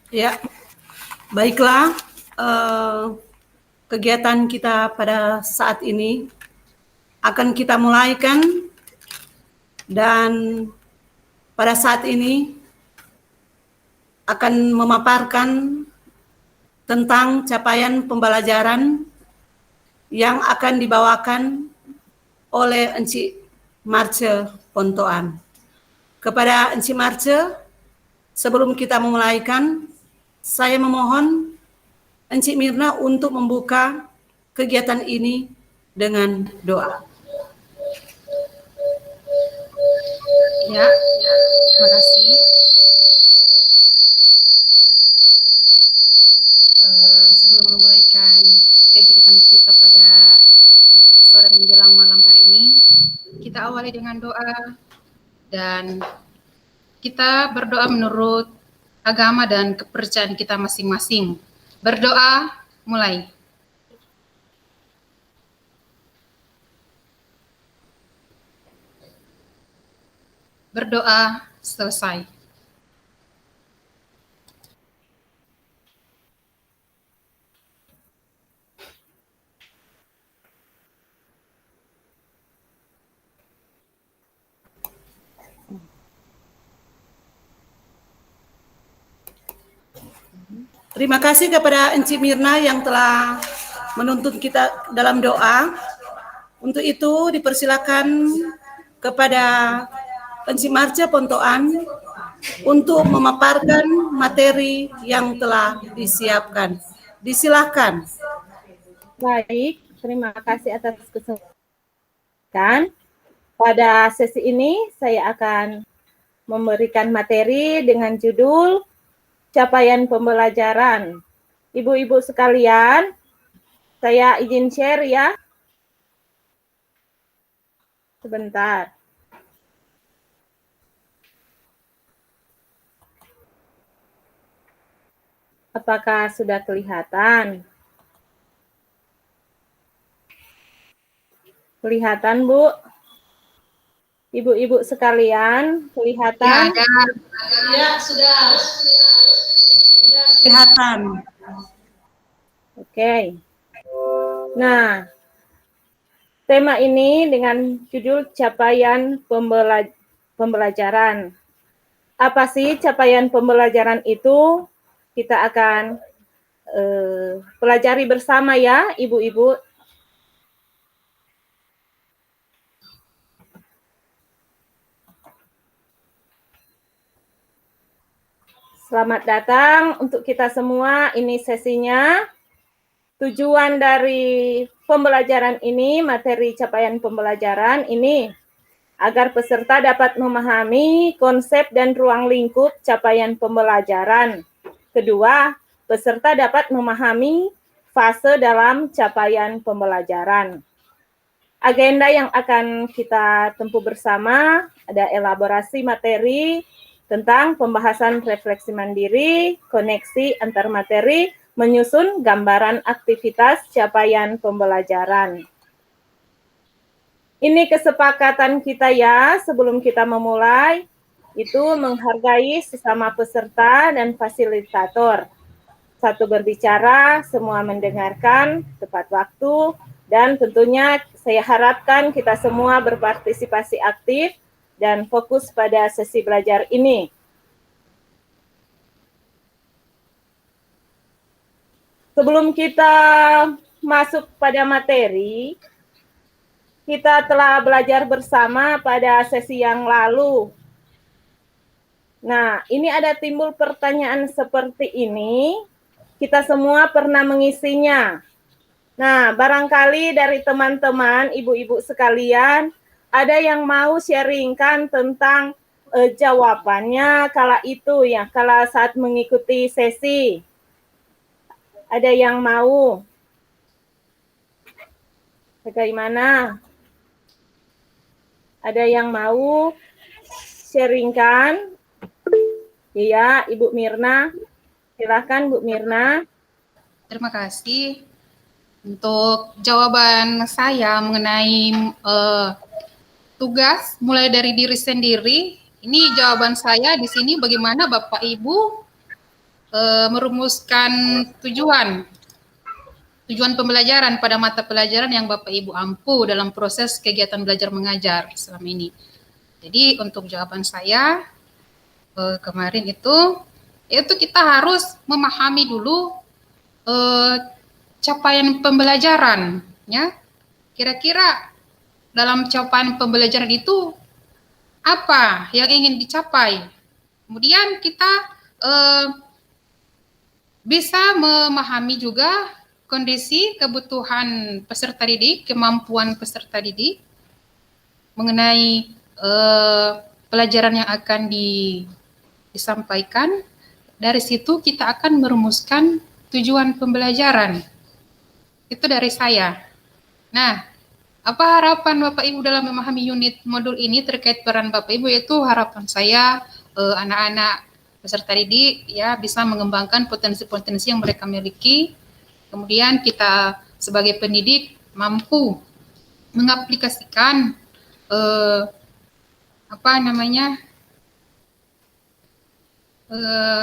Ya, baiklah. eh, Kegiatan kita pada saat ini akan kita mulaikan, dan pada saat ini akan memaparkan tentang capaian pembelajaran yang akan dibawakan oleh Enci Marce Pontoan. Kepada Enci Marce, sebelum kita memulaikan, saya memohon Enci Mirna untuk membuka kegiatan ini dengan doa. Ya, terima kasih. Sebelum memulaikan kegiatan kita pada sore menjelang malam hari ini, kita awali dengan doa dan kita berdoa menurut agama dan kepercayaan kita masing-masing. Berdoa, mulai. Berdoa, selesai. Terima kasih kepada Enci Mirna yang telah menuntun kita dalam doa. Untuk itu dipersilakan kepada Enci Marce Pontoan untuk memaparkan materi yang telah disiapkan. Disilahkan. Baik, terima kasih atas kesempatan. Pada sesi ini saya akan memberikan materi dengan judul Capaian Pembelajaran. Ibu-ibu sekalian, saya izin share ya. Sebentar. Apakah sudah kelihatan? Kelihatan, Bu? Ibu-ibu sekalian, kelihatan? Ya, sudah kelihatan. Oke. Nah, tema ini dengan judul Capaian Pembelajaran. Apa sih capaian pembelajaran itu? Kita akan pelajari bersama ya, ibu-ibu. Selamat datang untuk kita semua. Ini sesinya. Tujuan dari pembelajaran ini, materi capaian pembelajaran ini, agar peserta dapat memahami konsep dan ruang lingkup capaian pembelajaran. Kedua, peserta dapat memahami fase dalam capaian pembelajaran. Agenda yang akan kita tempuh bersama ada elaborasi materi tentang pembahasan refleksi mandiri, koneksi antar materi, menyusun gambaran aktivitas capaian pembelajaran. Ini kesepakatan kita ya, sebelum kita memulai, itu menghargai sesama peserta dan fasilitator. Satu berbicara, semua mendengarkan, tepat waktu, dan tentunya saya harapkan kita semua berpartisipasi aktif dan fokus pada sesi belajar ini. Sebelum kita masuk pada materi, kita telah belajar bersama pada sesi yang lalu. Nah, ini ada timbul pertanyaan seperti ini, kita semua pernah mengisinya. Nah, barangkali dari teman-teman, ibu-ibu sekalian, ada yang mau sharingkan tentang jawabannya kala itu ya, kala saat mengikuti sesi. Ada yang mau? Bagaimana? Ada yang mau sharingkan? Iya, Ibu Mirna. Silakan Bu Mirna. Terima kasih. Untuk jawaban saya mengenai tugas mulai dari diri sendiri, ini jawaban saya di sini. Bagaimana Bapak Ibu? merumuskan tujuan pembelajaran pada mata pelajaran yang Bapak Ibu ampu dalam proses kegiatan belajar mengajar selama ini. Jadi untuk jawaban saya kemarin itu kita harus memahami dulu capaian pembelajaran, ya. Kira-kira dalam capaian pembelajaran itu apa yang ingin dicapai. Kemudian kita bisa memahami juga kondisi kebutuhan peserta didik, kemampuan peserta didik mengenai pelajaran yang akan disampaikan. Dari situ kita akan merumuskan tujuan pembelajaran. Itu dari saya. Nah, apa harapan Bapak Ibu dalam memahami unit modul ini terkait peran Bapak Ibu? Yaitu harapan saya anak-anak peserta didik ya bisa mengembangkan potensi-potensi yang mereka miliki. Kemudian kita sebagai pendidik mampu mengaplikasikan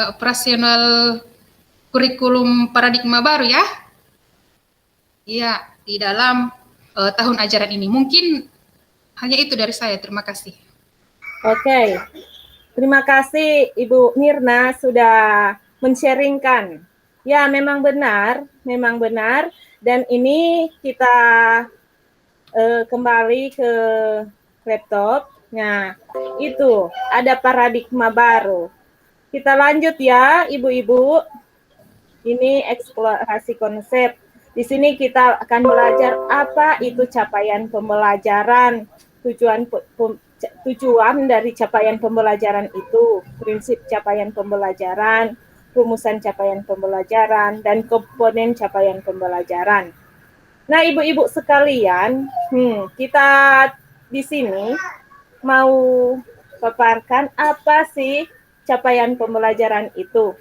operasional kurikulum paradigma baru ya. Iya, di dalam tahun ajaran ini. Mungkin hanya itu dari saya. Terima kasih. Oke. Terima kasih Ibu Mirna sudah men-sharingkan. Ya, memang benar. Dan ini kita kembali ke laptop. Nah, itu ada paradigma baru. Kita lanjut ya, Ibu-ibu. Ini eksplorasi konsep. Di sini kita akan belajar apa itu capaian pembelajaran, tujuan dari capaian pembelajaran itu, prinsip capaian pembelajaran, rumusan capaian pembelajaran, dan komponen capaian pembelajaran. Nah, ibu-ibu sekalian, kita di sini mau paparkan apa sih capaian pembelajaran itu.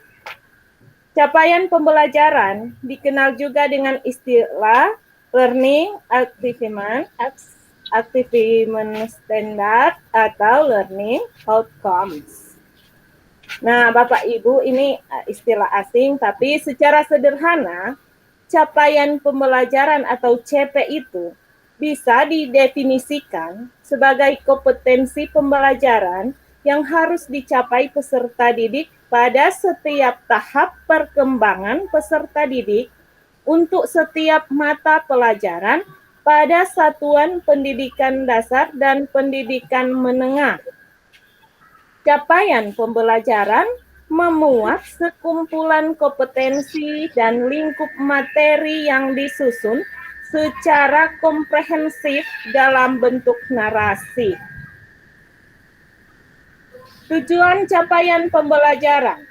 Capaian pembelajaran dikenal juga dengan istilah learning achievement standard atau learning outcomes. Nah, Bapak Ibu, ini istilah asing, tapi secara sederhana, capaian pembelajaran atau CP itu bisa didefinisikan sebagai kompetensi pembelajaran yang harus dicapai peserta didik pada setiap tahap perkembangan peserta didik untuk setiap mata pelajaran pada satuan pendidikan dasar dan pendidikan menengah. Capaian pembelajaran memuat sekumpulan kompetensi dan lingkup materi yang disusun secara komprehensif dalam bentuk narasi. Tujuan capaian pembelajaran.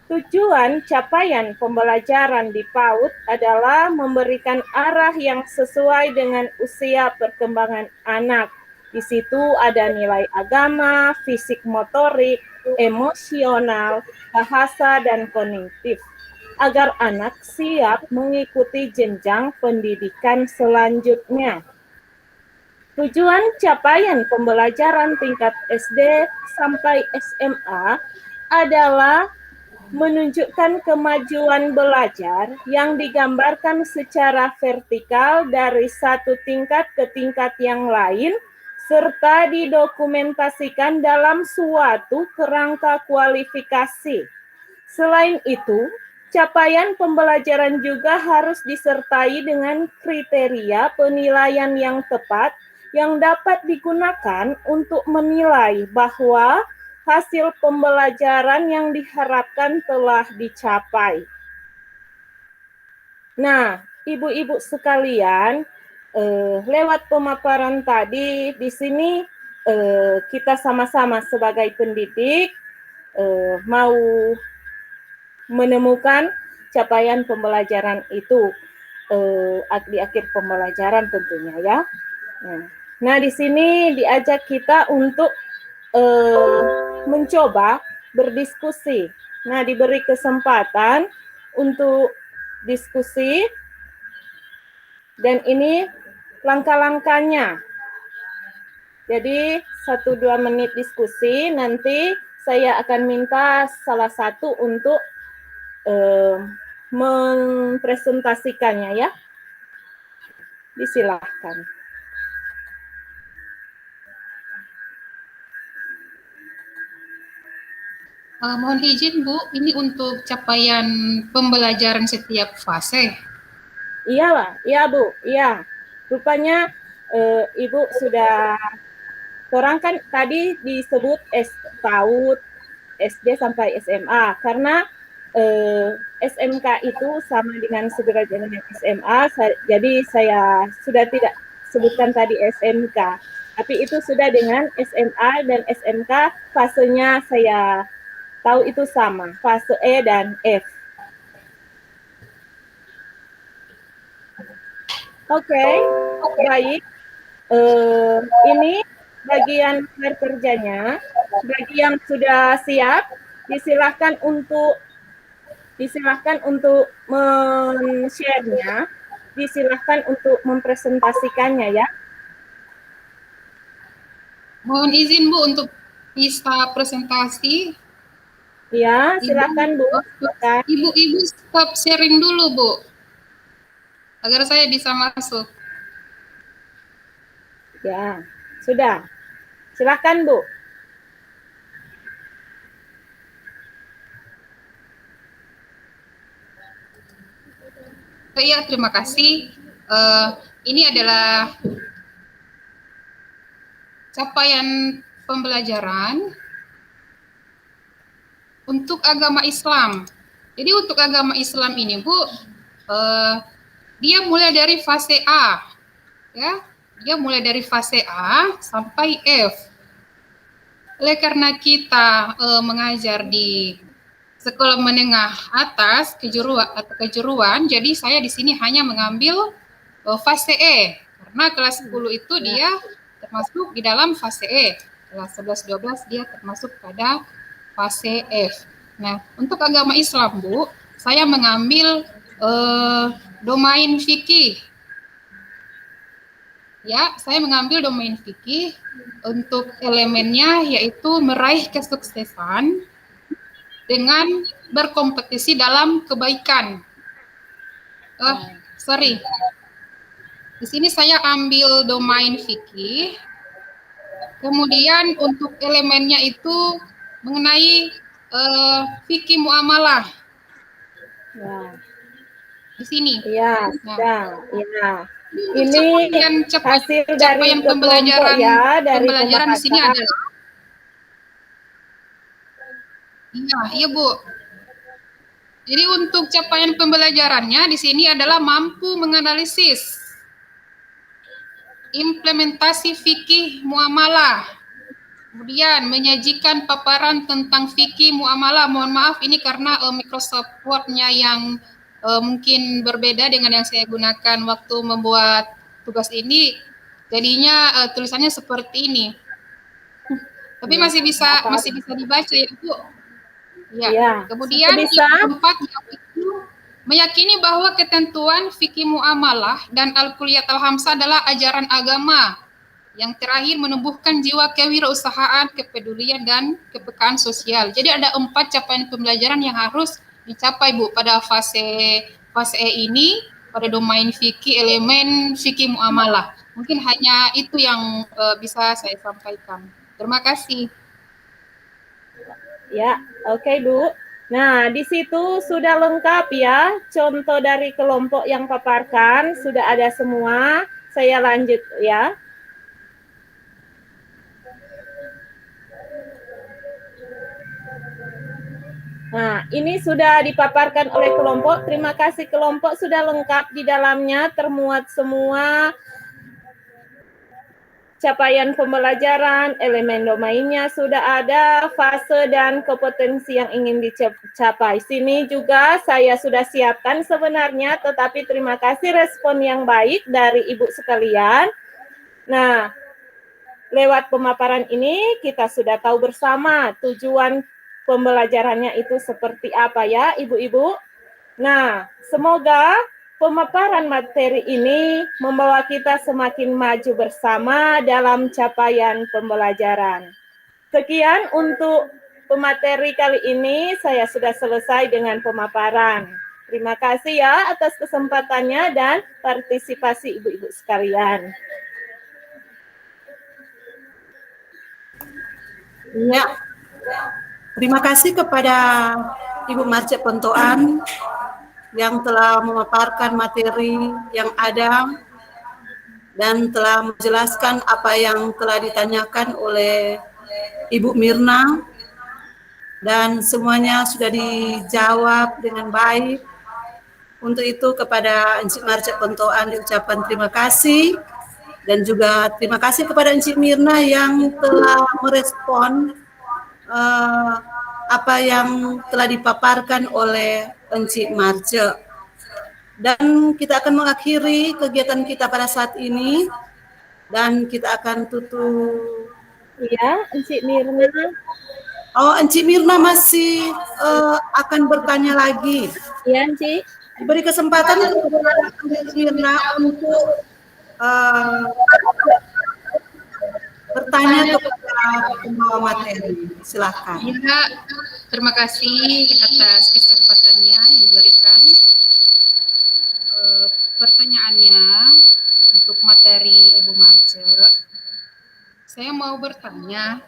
Tujuan capaian pembelajaran di PAUD adalah memberikan arah yang sesuai dengan usia perkembangan anak. Di situ ada nilai agama, fisik motorik, emosional, bahasa, dan kognitif, agar anak siap mengikuti jenjang pendidikan selanjutnya. Tujuan capaian pembelajaran tingkat SD sampai SMA adalah menunjukkan kemajuan belajar yang digambarkan secara vertikal dari satu tingkat ke tingkat yang lain, serta didokumentasikan dalam suatu kerangka kualifikasi. Selain itu, capaian pembelajaran juga harus disertai dengan kriteria penilaian yang tepat yang dapat digunakan untuk menilai bahwa hasil pembelajaran yang diharapkan telah dicapai. Nah, ibu-ibu sekalian, lewat pemaparan tadi, di sini kita sama-sama sebagai pendidik mau menemukan capaian pembelajaran itu di akhir pembelajaran tentunya ya. Nah, di sini diajak kita untuk mencoba berdiskusi. Nah, diberi kesempatan untuk diskusi dan ini langkah-langkahnya. Jadi 1-2 menit diskusi, nanti saya akan minta salah satu untuk mempresentasikannya ya. Disilahkan. Mohon izin Bu, ini untuk capaian pembelajaran setiap fase. Iya lah, iya Bu, iya. Rupanya Ibu sudah, orang kan tadi disebut PAUD, SD sampai SMA, karena SMK itu sama dengan sederajat dengan SMA, jadi saya sudah tidak sebutkan tadi SMK, tapi itu sudah dengan SMA dan SMK, fasenya saya tahu itu sama, fase E dan F. Oke, baik. Ini bagian kerjanya. Bagi yang sudah siap, disilahkan untuk men-share-nya, disilahkan untuk mempresentasikannya ya. Mohon izin Bu untuk bisa presentasi. Ya, silakan Bu. Silakan. Ibu-ibu stop sharing dulu Bu, agar saya bisa masuk. Ya, sudah. Silakan Bu. Iya, terima kasih. Ini adalah capaian pembelajaran untuk agama Islam. Jadi untuk agama Islam ini Bu, dia mulai dari fase A, ya. Dia mulai dari fase A sampai F. Oleh karena kita mengajar di sekolah menengah atas kejuruan, jadi saya di sini hanya mengambil fase E, karena kelas 10 itu dia termasuk di dalam fase E, kelas 11-12 dia termasuk pada fase F. Nah, untuk agama Islam Bu, saya mengambil domain fikih. Ya, saya mengambil domain fikih, untuk elemennya yaitu meraih kesuksesan dengan berkompetisi dalam kebaikan. Di sini saya ambil domain fikih. Kemudian untuk elemennya itu mengenai fikih muamalah. Ya. Di sini. Iya, sudah. Iya. Ini hasil dari capaian pembelajaran ya, dari pembelajaran di sini adalah iya Bu. Jadi untuk capaian pembelajarannya di sini adalah mampu menganalisis implementasi fikih muamalah. Kemudian menyajikan paparan tentang fikih muamalah. Mohon maaf ini karena Microsoft Word-nya yang mungkin berbeda dengan yang saya gunakan waktu membuat tugas ini. Jadinya tulisannya seperti ini. Tapi masih bisa dibaca ya Bu. Ya. Kemudian yang keempat yaitu meyakini bahwa ketentuan fikih muamalah dan al-kulliyat al-hamsah adalah ajaran agama. Yang terakhir menumbuhkan jiwa kewirausahaan, kepedulian dan kepekaan sosial. Jadi ada 4 capaian pembelajaran yang harus dicapai Bu pada fase E ini, pada domain fikih, elemen fikih muamalah. Mungkin hanya itu yang bisa saya sampaikan. Terima kasih. Ya, oke Bu. Nah, di situ sudah lengkap ya, contoh dari kelompok yang paparkan, sudah ada semua. Saya lanjut ya. Nah, ini sudah dipaparkan oleh kelompok. Terima kasih kelompok, sudah lengkap di dalamnya, termuat semua capaian pembelajaran, elemen domainnya sudah ada, fase dan kompetensi yang ingin dicapai. Sini juga saya sudah siapkan sebenarnya, tetapi terima kasih respon yang baik dari Ibu sekalian. Nah, lewat pemaparan ini kita sudah tahu bersama tujuan pembelajarannya itu seperti apa ya, Ibu-ibu. Nah, semoga pemaparan materi ini membawa kita semakin maju bersama dalam capaian pembelajaran. Sekian untuk pemateri kali ini saya sudah selesai dengan pemaparan. Terima kasih ya atas kesempatannya dan partisipasi ibu-ibu sekalian. Ya, terima kasih kepada Ibu Marce Pontoan yang telah memaparkan materi yang ada dan telah menjelaskan apa yang telah ditanyakan oleh Ibu Mirna, dan semuanya sudah dijawab dengan baik. Untuk itu kepada Encik Marce Pontoan diucapkan terima kasih, dan juga terima kasih kepada Encik Mirna yang telah merespon apa yang telah dipaparkan oleh Encik Marce. Dan kita akan mengakhiri kegiatan kita pada saat ini, dan kita akan tutup. Ya, Encik Mirna. Oh, Encik Mirna masih akan bertanya lagi. Ya, Encik. Diberi kesempatan kepada Encik Mirna untuk bertanya kepada pembawa materi. Silakan. Ya, terima kasih atas kesempatannya yang diberikan. Pertanyaannya untuk materi Ibu Marce, saya mau bertanya,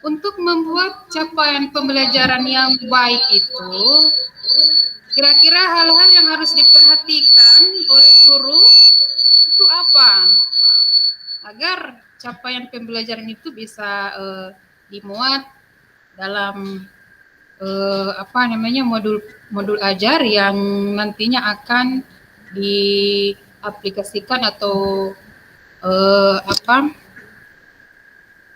untuk membuat capaian pembelajaran yang baik itu, kira-kira hal-hal yang harus diperhatikan oleh guru itu apa? Agar capaian pembelajaran itu bisa dimuat dalam modul ajar yang nantinya akan diaplikasikan atau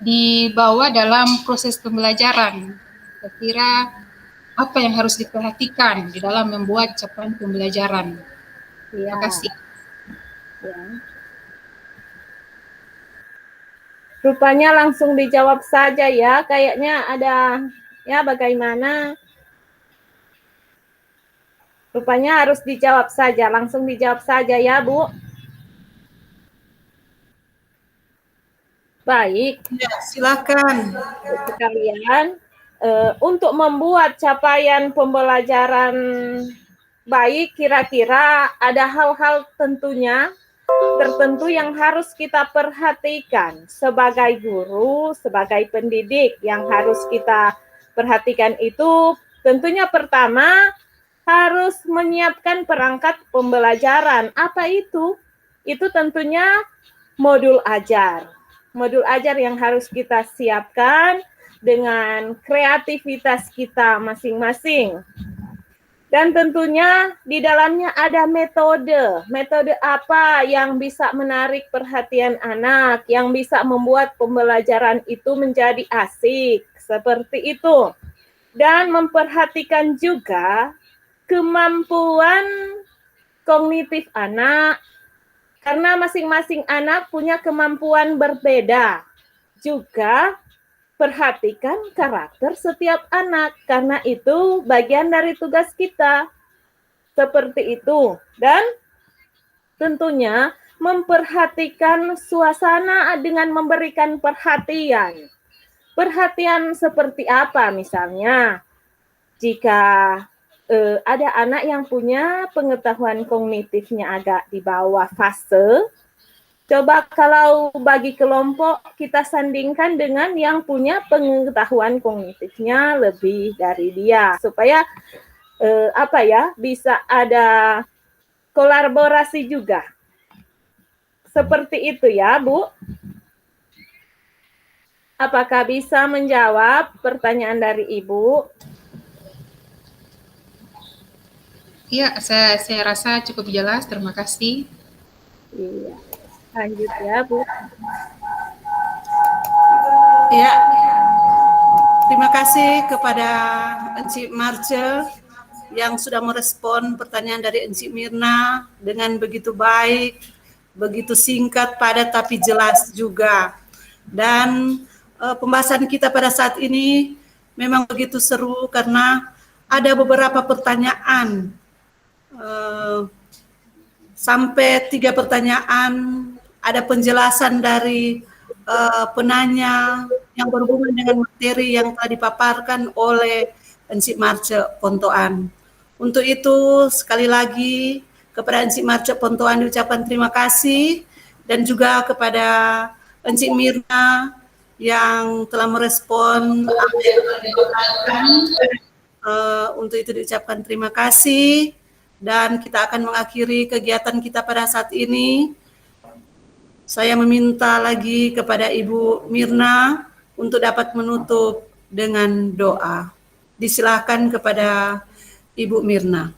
dibawa dalam proses pembelajaran. Kira-kira apa yang harus diperhatikan di dalam membuat capaian pembelajaran? Terima kasih. Ya. Rupanya langsung dijawab saja ya, kayaknya ada ya bagaimana? Rupanya harus dijawab saja, langsung dijawab saja ya Bu. Baik. Ya, silakan. Sekalian, untuk membuat capaian pembelajaran baik, kira-kira ada hal-hal tertentu yang harus kita perhatikan sebagai guru, sebagai pendidik. Yang harus kita perhatikan itu tentunya pertama harus menyiapkan perangkat pembelajaran. Apa itu? Itu tentunya modul ajar. Modul ajar yang harus kita siapkan dengan kreativitas kita masing-masing. Dan tentunya di dalamnya ada metode. Metode apa yang bisa menarik perhatian anak, yang bisa membuat pembelajaran itu menjadi asik. Seperti itu. Dan memperhatikan juga kemampuan kognitif anak, karena masing-masing anak punya kemampuan berbeda. Juga perhatikan karakter setiap anak, karena itu bagian dari tugas kita. Seperti itu. Dan tentunya memperhatikan suasana dengan memberikan perhatian. Perhatian seperti apa misalnya? Jika ada anak yang punya pengetahuan kognitifnya agak di bawah fase, coba kalau bagi kelompok kita sandingkan dengan yang punya pengetahuan kognitifnya lebih dari dia, supaya bisa ada kolaborasi juga. Seperti itu ya, Bu. Apakah bisa menjawab pertanyaan dari Ibu? Iya, saya rasa cukup jelas. Terima kasih. Iya. Lanjut ya, Bu. Ya, terima kasih kepada Encik Marce yang sudah merespon pertanyaan dari Encik Mirna dengan begitu baik, begitu singkat, padat, tapi jelas juga. Dan pembahasan kita pada saat ini memang begitu seru karena ada beberapa pertanyaan, sampai 3 pertanyaan, ada penjelasan dari penanya, yang berhubungan dengan materi yang telah dipaparkan oleh Ensik Marce Pontoan. Untuk itu, sekali lagi kepada Ensik Marce Pontoan diucapkan terima kasih, dan juga kepada Ensik Mirna yang telah merespon apa yang telah dipaparkan. Untuk itu diucapkan terima kasih, dan kita akan mengakhiri kegiatan kita pada saat ini. Saya meminta lagi kepada Ibu Mirna untuk dapat menutup dengan doa. Disilahkan kepada Ibu Mirna.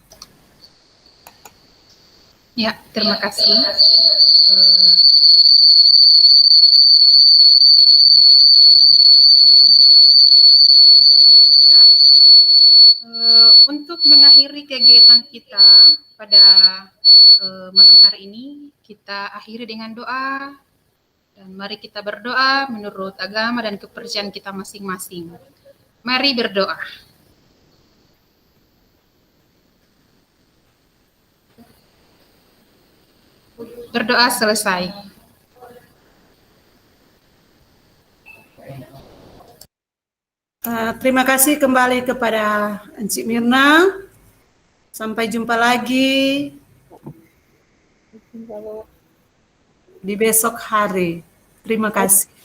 Ya, terima kasih. Untuk mengakhiri kegiatan kita pada malam hari ini, kita akhiri dengan doa, dan mari kita berdoa menurut agama dan kepercayaan kita masing-masing. Mari berdoa. Berdoa selesai. Terima kasih kembali kepada Ensik Mirna. Sampai jumpa lagi di besok hari. Terima kasih.